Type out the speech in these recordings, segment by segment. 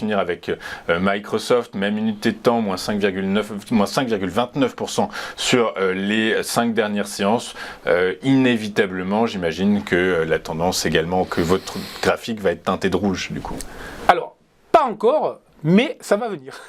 finir avec Microsoft, même unité de temps, moins 5,29% sur les 5 dernières séances. Inévitablement, j'imagine que la tendance également, que votre graphique va être teinté de rouge du coup. Alors, pas encore, mais ça va venir.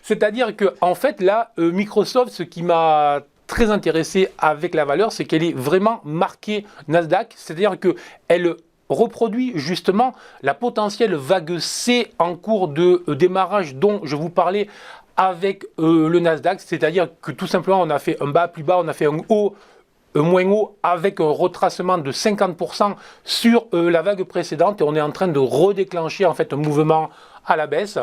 C'est-à-dire que en fait, là, Microsoft, ce qui m'a très intéressé avec la valeur, c'est qu'elle est vraiment marquée Nasdaq, c'est-à-dire qu'elle reproduit justement la potentielle vague C en cours de démarrage dont je vous parlais avec le Nasdaq, c'est-à-dire que tout simplement on a fait un bas plus bas, on a fait un haut moins haut avec un retracement de 50% sur la vague précédente et on est en train de redéclencher en fait un mouvement à la baisse.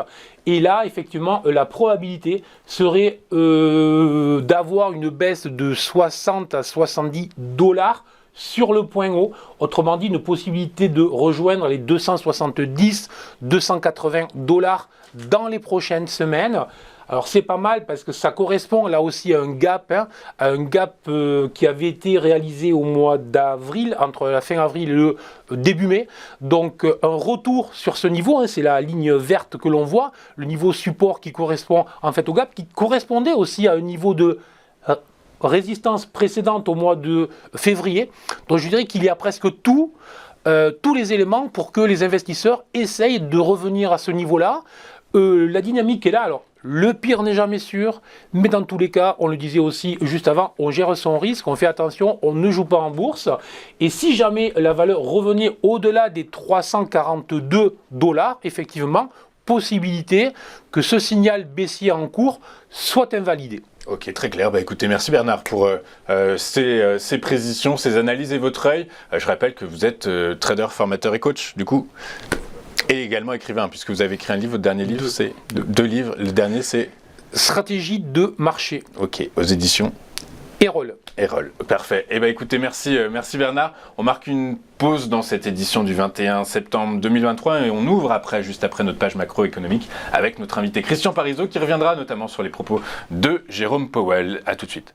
Et là, effectivement, la probabilité serait d'avoir une baisse de 60 à 70 $ sur le point haut. Autrement dit, une possibilité de rejoindre les 270, 280 $ dans les prochaines semaines. Alors c'est pas mal parce que ça correspond là aussi à un gap, qui avait été réalisé au mois d'avril, entre la fin avril et le début mai. Donc un retour sur ce niveau, c'est la ligne verte que l'on voit, le niveau support qui correspond en fait au gap, qui correspondait aussi à un niveau de résistance précédente au mois de février. Donc je dirais qu'il y a presque tous les éléments pour que les investisseurs essayent de revenir à ce niveau-là. La dynamique est là. Alors, le pire n'est jamais sûr, mais dans tous les cas, on le disait aussi juste avant, on gère son risque, on fait attention, on ne joue pas en bourse. Et si jamais la valeur revenait au-delà des 342 $, effectivement, possibilité que ce signal baissier en cours soit invalidé. Ok, très clair. Bah, écoutez, merci Bernard pour ces précisions, ces analyses et votre œil. Je rappelle que vous êtes trader, formateur et coach, du coup. Et également écrivain, puisque vous avez écrit un livre. Votre dernier livre, c'est 2 livres. Le dernier, c'est Stratégie de marché. Ok, aux éditions Erol. Erol, parfait. Eh bien écoutez, merci Bernard. On marque une pause dans cette édition du 21 septembre 2023 et on ouvre juste après notre page macroéconomique avec notre invité Christian Parizeau qui reviendra notamment sur les propos de Jérôme Powell. À tout de suite.